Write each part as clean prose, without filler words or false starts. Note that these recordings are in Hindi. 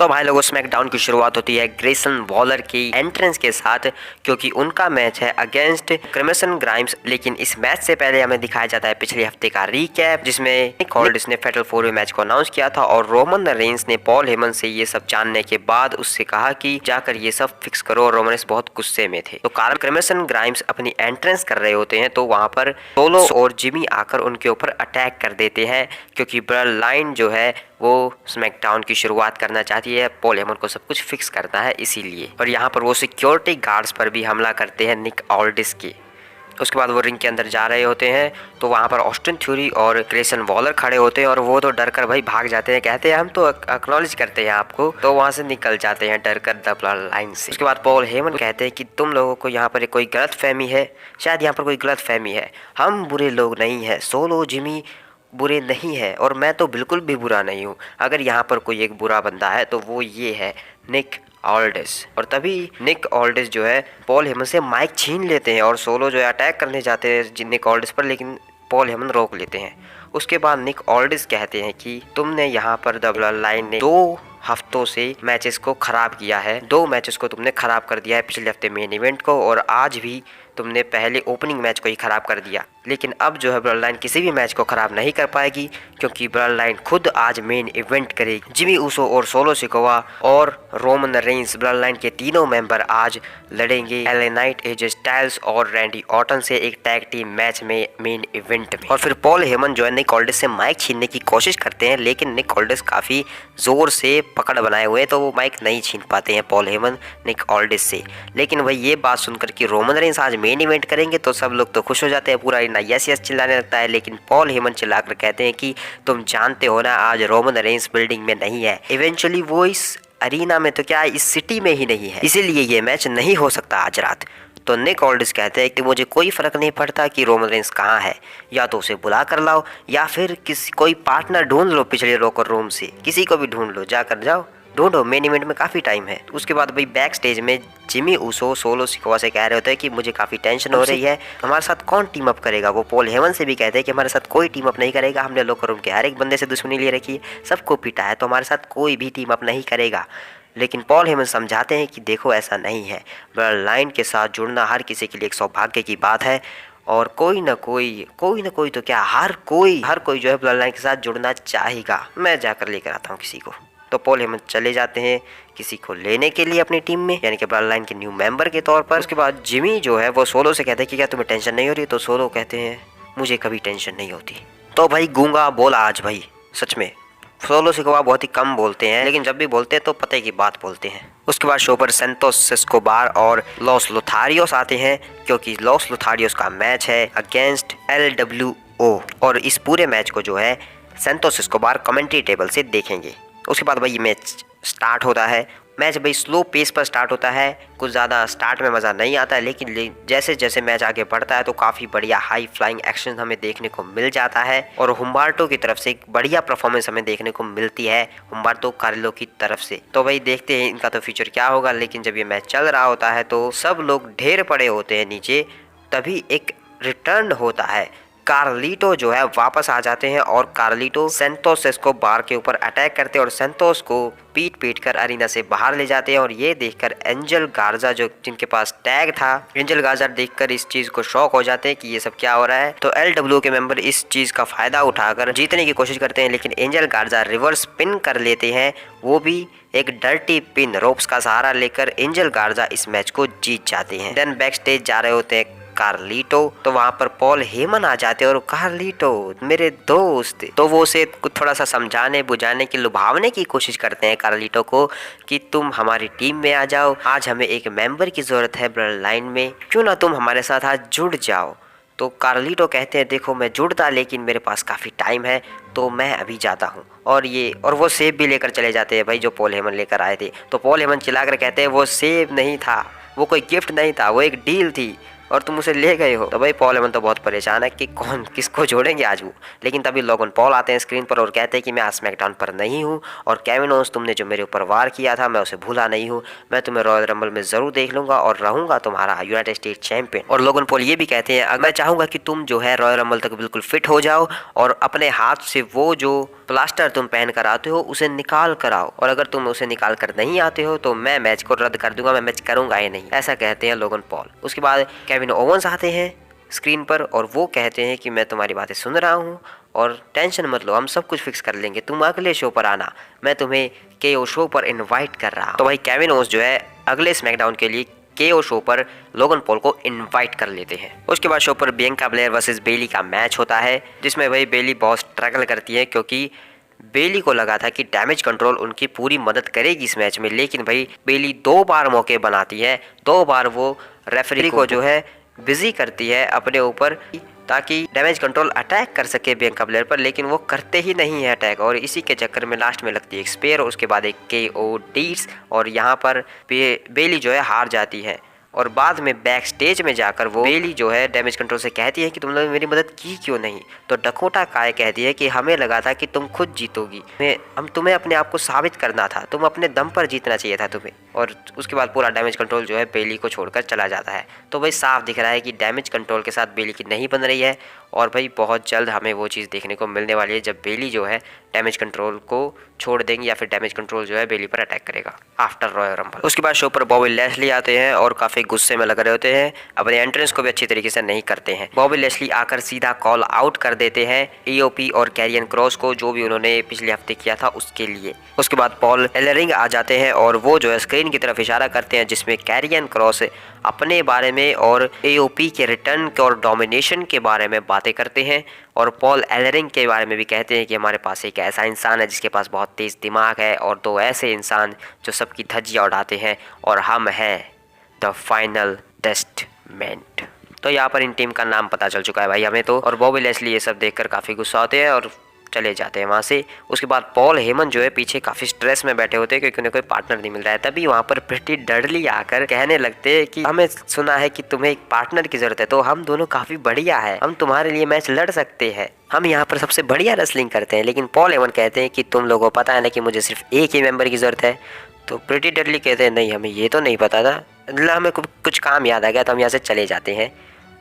तो भाई लोगों स्मैकडाउन की शुरुआत होती है ग्रेसन वॉलर की एंट्रेंस के साथ, क्योंकि उनका मैच है अगेंस्ट क्रिमसन ग्राइम्स। लेकिन इस मैच से पहले हमें दिखाया जाता है पिछले हफ्ते का रीकैप, जिसमें निक ऑल्डिस ने फेटल 4-वे मैच को अनाउंस किया था और रोमन रेंस ने पॉल हेमन से ये सब जानने के बाद उससे कहा कि जाकर ये सब फिक्स करो। और रोमन रेंस बहुत गुस्से में थे। तो कारण क्रिमसन ग्राइम्स अपनी एंट्रेंस कर रहे होते हैं, तो वहां पर सोलो और जिमी आकर उनके ऊपर अटैक कर देते हैं, क्योंकि ब्लड लाइन जो है वो स्मैकडाउन की शुरुआत करना चाहती है। पॉल हेमन को सब कुछ फिक्स करना है इसीलिए। और यहाँ पर वो सिक्योरिटी गार्ड्स पर भी हमला करते हैं निक ऑल्डिस के। उसके बाद वो रिंग के अंदर जा रहे होते हैं, तो वहाँ पर ऑस्टिन थ्यूरी और ग्रेसन वॉलर खड़े होते हैं और वो तो डर कर भाई भाग जाते हैं। कहते हैं हम तो एक्नॉलेज करते हैं आपको, तो वहाँ से निकल जाते हैं डर कर द ब्लड लाइन से। उसके बाद पॉल हेमन कहते हैं कि तुम लोगों को यहाँ पर कोई गलत फहमी है, शायद यहाँ पर कोई गलत फहमी है। हम बुरे लोग नहीं है, सोलो जिमी बुरे नहीं है और मैं तो बिल्कुल भी बुरा नहीं हूँ। अगर यहाँ पर कोई एक बुरा बंदा है तो वो ये है निक ऑल्डिस। और तभी निक ऑल्डिस जो है पॉल हेमन से माइक छीन लेते हैं और सोलो जो है अटैक करने जाते हैं निक ऑल्डिस पर, लेकिन पॉल हेमन रोक लेते हैं। उसके बाद निक ऑल्डिस कहते हैं कि तुमने यहाँ पर द ब्लड लाइन ने 2 हफ्तों से मैचेस को खराब किया है, 2 मैचेस को तुमने खराब कर दिया है, पिछले हफ्ते मेन इवेंट को और आज भी तुमने पहले ओपनिंग मैच को ही खराब कर दिया। लेकिन अब जो है ब्लड लाइन किसी भी मैच को खराब नहीं कर पाएगी, क्योंकि ब्लड लाइन खुद आज मेन इवेंट करेगी। जिमी ऊसो और सोलो सिकोवा और रोमन रेंस ब्लड लाइन के तीनों मेंबर आज लड़ेंगे एले नाइट, एजे स्टाइल्स और रैंडी ऑर्टन से एक टैग टीम मैच में मेन इवेंट में। और फिर पॉल हेमन जो है निक ऑल्डिस से माइक छीनने की कोशिश करते हैं, लेकिन निक ऑल्डिस काफी जोर से पकड़ बनाए हुए, तो वो माइक नहीं छीन पाते हैं पॉल हेमन निक ऑल्डिस से। लेकिन वही ये बात सुनकर कि रोमन रेंस आज मेन इवेंट करेंगे तो सब लोग तो खुश हो जाते हैं, पूरा यस यस चिल्लाने लगता है। लेकिन पॉल हेमन चिल्लाकर कहते हैं कि तुम जानते हो ना आज रोमन रेंस बिल्डिंग में नहीं है, इवेंचुअली वो इस अरीना में तो क्या इस सिटी में ही नहीं है, इसीलिए ये मैच नहीं हो सकता आज रात। तो निक ऑल्डिस कहते हैं कि मुझे कोई फर्क नहीं पड़ता कि रोमन रेंस कहाँ है, या तो उसे बुला कर लाओ या फिर कोई पार्टनर ढूंढ लो पिछले लॉकर रूम से, किसी को भी ढूंढ लो, जाकर जाओ ढूंढो, मेन इवेंट में काफी टाइम है। उसके बाद भाई बैक स्टेज में जिमी ऊसो सोलो सिकोवा से कह रहे होते हैं कि मुझे काफी टेंशन हो रही है, हमारे साथ कौन टीम अप करेगा। वो पॉल हेमन से भी कहते हैं कि हमारे साथ कोई टीम अप नहीं करेगा, हमने लॉकर रूम के हर एक बंदे से दुश्मनी ले रखी है, सबको पीटा है, तो हमारे साथ कोई भी टीम अप नहीं करेगा। लेकिन पॉल हेमन समझाते हैं कि देखो ऐसा नहीं है, ब्लड लाइन के साथ जुड़ना हर किसी के लिए एक सौभाग्य की बात है और कोई ना कोई तो क्या हर कोई जो है ब्लड लाइन के साथ जुड़ना चाहेगा। मैं जाकर लेकर आता हूँ किसी को। तो पॉल हेमन चले जाते हैं किसी को लेने के लिए अपनी टीम में, यानी कि ब्लड लाइन के न्यू मेंबर के तौर पर। उसके बाद जिमी जो है वो सोलो से कहते हैं कि क्या तुम्हें टेंशन नहीं हो रही, तो सोलो कहते हैं मुझे कभी टेंशन नहीं होती। तो भाई गूंगा बोला आज भाई, सच में सोलो सिकोवा बहुत ही कम बोलते हैं, लेकिन जब भी बोलते हैं तो पते की बात बोलते हैं। उसके बाद शो पर सेंटोस एस्कोबार और लॉस लोथारियोस आते हैं, क्योंकि लॉस लोथारियोस का मैच है अगेंस्ट LWO और इस पूरे मैच को जो है सेंटोस एस्कोबार कमेंट्री टेबल से देखेंगे। उसके बाद भाई ये मैच स्टार्ट होता है। मैच भाई स्लो पेस पर स्टार्ट होता है, कुछ ज़्यादा स्टार्ट में मज़ा नहीं आता है, लेकिन जैसे जैसे मैच आगे बढ़ता है तो काफ़ी बढ़िया हाई फ्लाइंग एक्शन हमें देखने को मिल जाता है और हुम्बार्टो की तरफ से एक बढ़िया परफॉर्मेंस हमें देखने को मिलती है, हुम्बार्टो कार्लो की तरफ से। तो भाई देखते हैं इनका तो फ्यूचर क्या होगा। लेकिन जब ये मैच चल रहा होता है तो सब लोग ढेर पड़े होते हैं नीचे, तभी एक रिटर्न होता है। कार्लिटो जो है वापस आ जाते हैं और कार्लिटो सेंटोस एस्कोबार के ऊपर अटैक करते हैं और सेंटोस को पीट कर अरीना से बाहर ले जाते हैं। और ये देखकर एंजल गार्जा जो जिनके पास टैग था, एंजल गार्जा देखकर इस चीज को शॉक हो जाते हैं कि ये सब क्या हो रहा है। तो LWO के मेंबर इस चीज का फायदा उठाकर जीतने की कोशिश करते हैं, लेकिन एंजल गार्जा रिवर्स पिन कर लेते हैं, वो भी एक डर्टी पिन रोप्स का सहारा लेकर एंजल गार्जा इस मैच को जीत जाते हैं। देन बैक स्टेज जा रहे होते हैं कार्लिटो, तो वहां पर पॉल हेमन आ जाते हैं और कार्लिटो मेरे दोस्त, तो वो उसे थोड़ा सा समझाने बुझाने की लुभावने की कोशिश करते हैं कार्लिटो को कि तुम हमारी टीम में आ जाओ, आज हमें एक मेंबर की जरूरत है ब्लड लाइन में, क्यों ना तुम हमारे साथ आज जुड़ जाओ। तो कार्लिटो कहते हैं देखो मैं जुड़ता, लेकिन मेरे पास काफी टाइम है तो मैं अभी जाता हूँ। और वो सेब भी लेकर चले जाते हैं भाई जो पॉल हेमन लेकर आए थे। तो पॉल हेमन चिल्लाकर कहते हैं वो सेब नहीं था, वो कोई गिफ्ट नहीं था, वो एक डील थी, और तुम उसे ले गए हो। तो भाई पॉल हेमन तो बहुत परेशान है कि कौन किसको जोड़ेंगे आज वो। लेकिन तभी लोगन पॉल आते हैं स्क्रीन पर और कहते हैं कि मैं आज स्मैकडाउन पर नहीं हूँ और केविन ओवेंस तुमने जो मेरे ऊपर वार किया था मैं उसे भूला नहीं हूँ। मैं तुम्हें रॉयल रंबल में जरूर देख लूंगा और रहूंगा तुम्हारा यूनाइटेड स्टेट चैंपियन। और लोगन पॉल ये भी कहते हैं मैं चाहूंगा कि तुम जो है रॉयल रंबल तक बिल्कुल फिट हो जाओ और अपने हाथ से वो जो प्लास्टर तुम पहन कर आते हो उसे निकाल कर आओ, और अगर तुम उसे निकाल कर नहीं आते हो तो मैं मैच को रद्द कर दूंगा, मैं मैच करूंगा ही नहीं, ऐसा कहते हैं लोगन पॉल। उसके बाद केविन ओवेंस आते हैं स्क्रीन पर और वो कहते हैं कि मैं तुम्हारी बातें सुन रहा हूँ और टेंशन मत लो, हम सब कुछ फिक्स कर लेंगे, तुम अगले शो पर आना, मैं तुम्हें केओ शो पर इनवाइट कर रहा हूँ। तो भाई केविन ओवेंस जो है अगले स्मैकडाउन के लिए केओ शो पर लोगन पॉल को इनवाइट कर लेते हैं। उसके बाद शो पर बियांका ब्लेयर वर्सेस बेली का मैच होता है जिसमें भाई बेली बहुत स्ट्रगल करती है क्योंकि बेली को लगा था कि डैमेज कंट्रोल उनकी पूरी मदद करेगी इस मैच में, लेकिन भाई बेली 2 बार मौके बनाती है, 2 बार वो रेफरी को जो है बिजी करती है अपने ऊपर ताकि डैमेज कंट्रोल अटैक कर सके बियांका ब्लेयर पर, लेकिन वो करते ही नहीं है अटैक और इसी के चक्कर में लास्ट में लगती है एक स्पेयर और उसके बाद एक KO डीट्स और यहाँ पर बेली जो है हार जाती है। और बाद में बैक स्टेज में जाकर वो बेली जो है डैमेज कंट्रोल से कहती है कि तुम लोगों ने मेरी मदद की क्यों नहीं। तो डकोटा काय कहती है कि हमें लगा था कि तुम खुद जीतोगी, हम तुम्हें अपने आप को साबित करना था, तुम अपने दम पर जीतना चाहिए था तुम्हें। और उसके बाद पूरा डैमेज कंट्रोल जो है बेली को छोड़कर चला जाता है। तो भाई साफ दिख रहा है कि डैमेज कंट्रोल के साथ बेली की नहीं बन रही है और भाई बहुत जल्द हमें वो चीज़ देखने को मिलने वाली है जब बेली जो है डैमेज कंट्रोल को छोड़ देंगी या फिर डैमेज कंट्रोल जो है बेली पर अटैक करेगा आफ्टर रॉयल रंबल। उसके बाद शो पर बॉबी लैशली आते हैं और काफी गुस्से में लग रहे होते हैं, अपने एंट्रेंस को भी अच्छी तरीके से नहीं करते हैं। बॉबी लैशली आकर सीधा कॉल आउट कर देते हैं EOP और कैरियन क्रॉस को जो भी उन्होंने पिछले हफ्ते किया था उसके लिए। उसके बाद पॉल एलरिंग आ जाते हैं और वो जो है स्क्रीन की तरफ इशारा करते हैं जिसमें कैरियन क्रॉस अपने बारे में और AOP के रिटर्न और डोमिनेशन के बारे में बातें करते हैं और पॉल एलरिंग के बारे में भी कहते हैं कि हमारे पास एक ऐसा इंसान है जिसके पास बहुत तेज दिमाग है और 2 ऐसे इंसान जो सबकी धज्जियां उड़ाते हैं और हम हैं द फाइनल टेस्टमेंट। तो यहाँ पर इन टीम का नाम पता चल चुका है भाई हमें तो, और बॉबी लैशली ये सब देखकर काफ़ी गुस्सा होते हैं और चले जाते हैं वहाँ से। उसके बाद पॉल हेमन जो है पीछे काफ़ी स्ट्रेस में बैठे होते हैं क्योंकि उन्हें कोई पार्टनर नहीं मिल रहा है। तभी वहाँ पर प्रिटी डडली आकर कहने लगते हैं कि हमें सुना है कि तुम्हें एक पार्टनर की जरूरत है, तो हम दोनों काफ़ी बढ़िया है, हम तुम्हारे लिए मैच लड़ सकते हैं, हम यहाँ पर सबसे बढ़िया रेसलिंग करते हैं। लेकिन पॉल हेमन कहते हैं कि तुम लोगों को पता है ना कि मुझे सिर्फ एक ही मेंबर की ज़रूरत है। तो प्रिटी डडली कहते हैं नहीं, हमें ये तो नहीं पता था, हमें कुछ काम याद आ गया तो हम यहाँ से चले जाते हैं।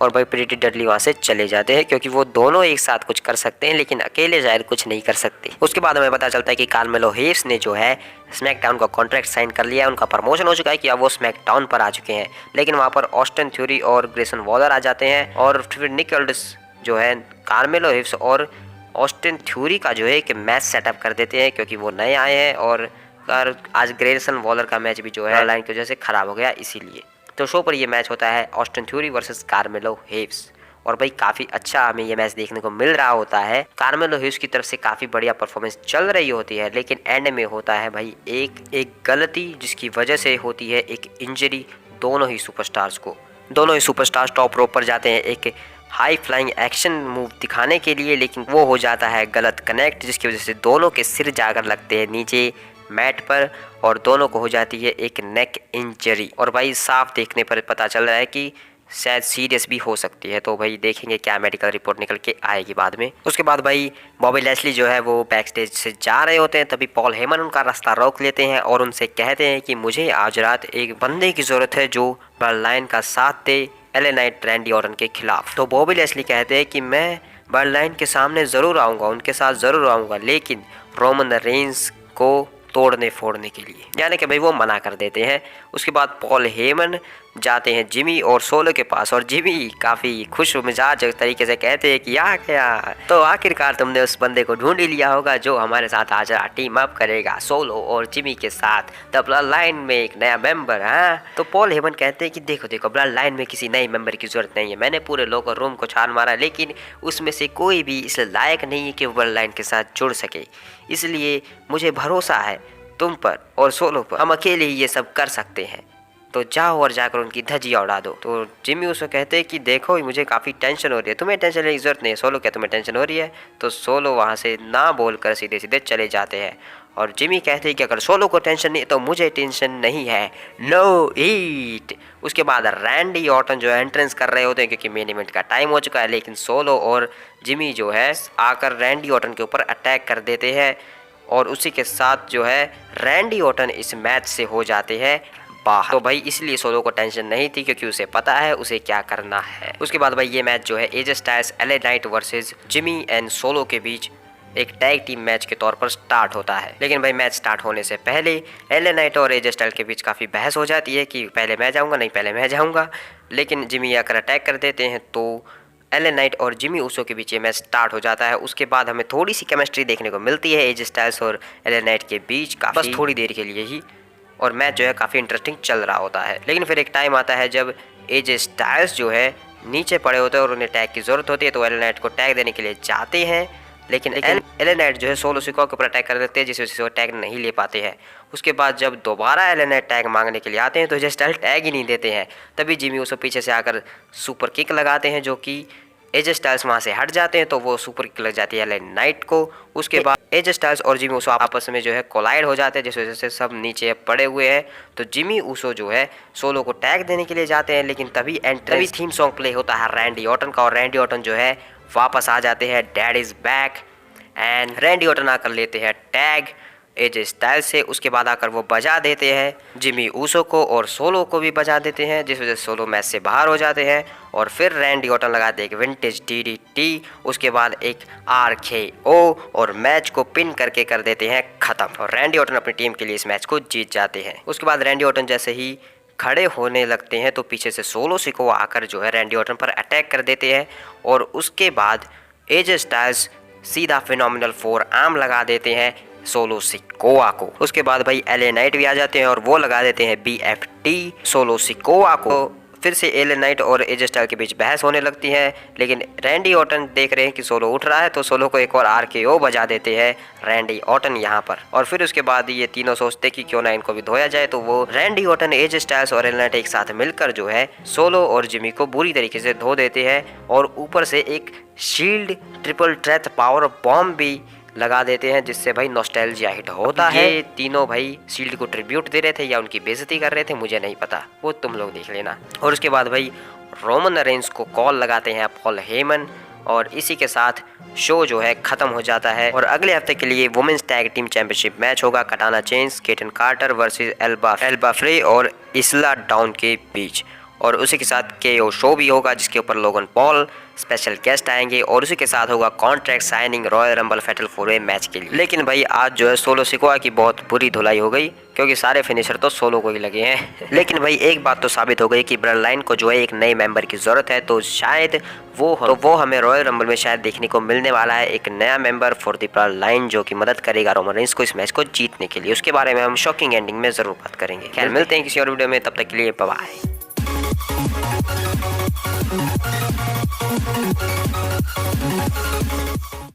और भाई प्रिटी डडली वहाँ से चले जाते हैं क्योंकि वो दोनों एक साथ कुछ कर सकते हैं लेकिन अकेले शायद कुछ नहीं कर सकते। उसके बाद हमें पता चलता है कि कार्मेलो हेव्स ने जो है स्मैकडाउन का कॉन्ट्रैक्ट साइन कर लिया है, उनका प्रमोशन हो चुका है कि अब वो स्मैकडाउन पर आ चुके हैं। लेकिन वहाँ पर ऑस्टिन थ्योरी और ग्रेसन वॉलर आ जाते हैं और फिर निक ऑल्डिस जो है कार्मेलो हेव्स और ऑस्टिन थ्योरी का जो है एक मैच सेटअप कर देते हैं क्योंकि वो नए आए हैं और आज ग्रेसन वॉलर का मैच भी जो है लाइन की वजह से खराब हो गया इसीलिए। तो शो पर ये मैच होता है ऑस्टिन थ्योरी वर्सेस कार्मेलो हेव्स और भाई काफ़ी अच्छा हमें ये मैच देखने को मिल रहा होता है। कार्मेलो हेव्स की तरफ से काफ़ी बढ़िया परफॉर्मेंस चल रही होती है लेकिन एंड में होता है भाई एक गलती जिसकी वजह से होती है एक इंजरी दोनों ही सुपरस्टार्स को। दोनों ही सुपरस्टार्स टॉप रोप पर जाते हैं एक हाई फ्लाइंग एक्शन मूव दिखाने के लिए, लेकिन वो हो जाता है गलत कनेक्ट जिसकी वजह से दोनों के सिर जाकर लगते हैं नीचे मैट पर और दोनों को हो जाती है एक नेक इंजरी। और भाई साफ देखने पर पता चल रहा है कि शायद सीरियस भी हो सकती है, तो भाई देखेंगे क्या मेडिकल रिपोर्ट निकल के आएगी बाद में। उसके बाद भाई बॉबी लैशली जो है वो बैक स्टेज से जा रहे होते हैं, तभी पॉल हेमन उनका रास्ता रोक लेते हैं और उनसे कहते हैं कि मुझे आज रात एक बंदे की ज़रूरत है जो ब्लड लाइन का साथ दे LA नाइट रैंडी ऑर्टन के खिलाफ। तो बॉबी लैशली कहते हैं कि मैं ब्लड लाइन के सामने ज़रूर आऊँगा, उनके साथ ज़रूर आऊँगा, लेकिन रोमन रेंस को तोड़ने फोड़ने के लिए, यानी कि भाई वो मना कर देते हैं। उसके बाद पॉल हेमन जाते हैं जिमी और सोलो के पास और जिमी काफ़ी खुश मिजाज तरीके से कहते हैं कि आ गया, तो आखिरकार तुमने उस बंदे को ढूंढ ही लिया होगा जो हमारे साथ आज टीम अप करेगा सोलो और जिमी के साथ द ब्लड लाइन में एक नया मेंबर। हाँ, तो पॉल हेमन कहते हैं कि देखो ब्लड लाइन में किसी नए मेंबर की जरूरत नहीं है, मैंने पूरे लोकर रूम को छान मारा लेकिन उसमें से कोई भी इस लायक नहीं है कि वो ब्लड लाइन के साथ जुड़ सके, इसलिए मुझे भरोसा है तुम पर और सोलो पर, हम अकेले ही ये सब कर सकते हैं, तो जाओ और जाकर उनकी धज्जियां उड़ा दो। तो जिमी उसको कहते हैं कि देखो मुझे काफ़ी टेंशन हो रही है, तुम्हें टेंशन लेने की जरूरत नहीं है। सोलो क्या तुम्हें टेंशन हो रही है? तो सोलो वहाँ से ना बोलकर सीधे सीधे चले जाते हैं और जिमी कहते हैं कि अगर सोलो को टेंशन नहीं तो मुझे टेंशन नहीं है, नो ईट। उसके बाद रैंडी ऑर्टन जो है एंट्रेंस कर रहे होते हैं क्योंकि मेन इवेंट का टाइम हो चुका है, लेकिन सोलो और जिमी जो है आकर रैंडी ऑर्टन के ऊपर अटैक कर देते हैं और उसी के साथ जो है रैंडी ऑर्टन इस मैच से हो जाते हैं बाहर। तो भाई इसलिए सोलो को टेंशन नहीं थी क्योंकि उसे पता है उसे क्या करना है। उसके बाद भाई ये मैच जो है AJ Styles LA night versus Jimmy and solo के बीच एक टैग टीम मैच के तौर पर स्टार्ट होता है। लेकिन भाई मैच स्टार्ट होने से पहले एलए नाइट और एजे स्टाइल के बीच काफ़ी बहस हो जाती है कि पहले मैं जाऊंगा, नहीं पहले मैं जाऊंगा। लेकिन जिमी आकर अटैक कर देते हैं तो एलए नाइट और जिमी ऊसो के बीच ये मैच स्टार्ट हो जाता है। उसके बाद हमें थोड़ी सी केमिस्ट्री देखने को मिलती है एजे स्टाइल्स और एलए नाइट के बीच, बस थोड़ी देर के लिए ही, और मैच जो है काफ़ी इंटरेस्टिंग चल रहा होता है। लेकिन फिर एक टाइम आता है जब एजे स्टाइल्स जो है नीचे पड़े होते हैं और उन्हें टैग की ज़रूरत होती है, तो एलए नाइट को टैग देने के लिए जाते हैं। लेकिन एलए नाइट जो है सोलो सिकोआ के ऊपर अटैक कर देते हैं जिस वजह से वो टैग नहीं ले पाते हैं। उसके बाद जब दोबारा एलए नाइट टैग मांगने के लिए आते हैं तो एजे स्टाइल टैग ही नहीं देते हैं। तभी जिमी उसको पीछे से आकर सुपर किक लगाते हैं जो कि एजे स्टाइल्स वहाँ से हट जाते हैं, तो वो सुपर किक लग जाती है एलए नाइट को। उसके बाद एजे स्टाइल्स और जिमी ऊसो आपस में जो है कोलाइड हो जाते हैं जिस वजह से सब नीचे पड़े हुए हैं। तो जिमी ऊसो जो है सोलो को टैग देने के लिए जाते हैं, लेकिन तभी थीम सॉन्ग प्ले होता है रैंडी ऑर्टन का, और रैंडी ऑर्टन जो है वापस आ जाते हैं, dad is back, and Randy Orton आकर लेते हैं टैग एजे स्टाइल से। उसके बाद आकर वो बजा देते हैं जिमी ऊसो को और सोलो को भी बजा देते हैं जिस वजह से सोलो मैच से बाहर हो जाते हैं। और फिर रैंडी ऑर्टन लगाते हैं एक विंटेज DDT, उसके बाद एक RKO और मैच को पिन करके कर देते हैं ख़त्म, और रैंडी ऑर्टन अपनी टीम के लिए इस मैच को जीत जाते हैं। उसके बाद रैंडी ऑर्टन जैसे ही खड़े होने लगते हैं तो पीछे से सोलो सिकोआ आकर जो है रैंडी ऑर्टन पर अटैक कर देते हैं, और उसके बाद एजे स्टाइल्स सीधा फिनोमिनल 4 आर्म लगा देते हैं सोलो सिकोआ को। उसके बाद भाई एलए नाइट भी आ जाते हैं और वो लगा देते हैं BFT सोलो सिकोआ को। फिर से एलए नाइट और एजे स्टाइल के बीच बहस होने लगती है, लेकिन रैंडी ऑर्टन देख रहे हैं कि सोलो उठ रहा है तो सोलो को एक और RKO बजा देते हैं रैंडी ऑर्टन यहाँ पर। और फिर उसके बाद ये तीनों सोचते कि क्यों ना इनको भी धोया जाए, तो वो रैंडी ऑर्टन, एजे स्टाइल्स और एलए नाइट एक साथ मिलकर जो है सोलो और जिमी को बुरी तरीके से धो देते हैं, और ऊपर से एक shield triple threat power bomb भी लगा देते हैं जिससे भाई नॉस्टैल्जिया हिट होता है। ये तीनों भाई शील्ड को ट्रिब्यूट दे रहे थे या उनकी बेइज्जती कर रहे थे, मुझे नहीं पता, वो तुम लोग देख लेना। और उसके बाद भाई रोमन रेंस को कॉल लगाते हैं पॉल हेमन, और इसी के साथ शो जो है ख़त्म हो जाता है। और अगले हफ्ते के लिए women's tag team championship match होगा Katana Chance, Kayden Carter versus Alba Fyre और इस्ला डाउन के बीच, और उसी के साथ KO शो भी होगा जिसके ऊपर लोगन पॉल स्पेशल गेस्ट आएंगे, और उसी के साथ होगा contract signing Royal Rumble fatal 4-वे मैच के लिए। लेकिन भाई आज जो है सोलो सिकोआ की बहुत बुरी धुलाई हो गई क्योंकि सारे फिनिशर तो सोलो को ही लगे हैं। लेकिन भाई एक बात तो साबित हो गई कि ब्लड लाइन को जो है एक नए मेंबर की ज़रूरत है, तो शायद वो हमें रॉयल रंबल में शायद देखने को मिलने वाला है, एक नया member for the blood line जो कि मदद करेगा रोमन रेंस को इस मैच को जीतने के लिए। उसके बारे में हम शॉकिंग एंडिंग में ज़रूर बात करेंगे। खैर मिलते हैं किसी और वीडियो में, तब तक के लिए बाय बाय।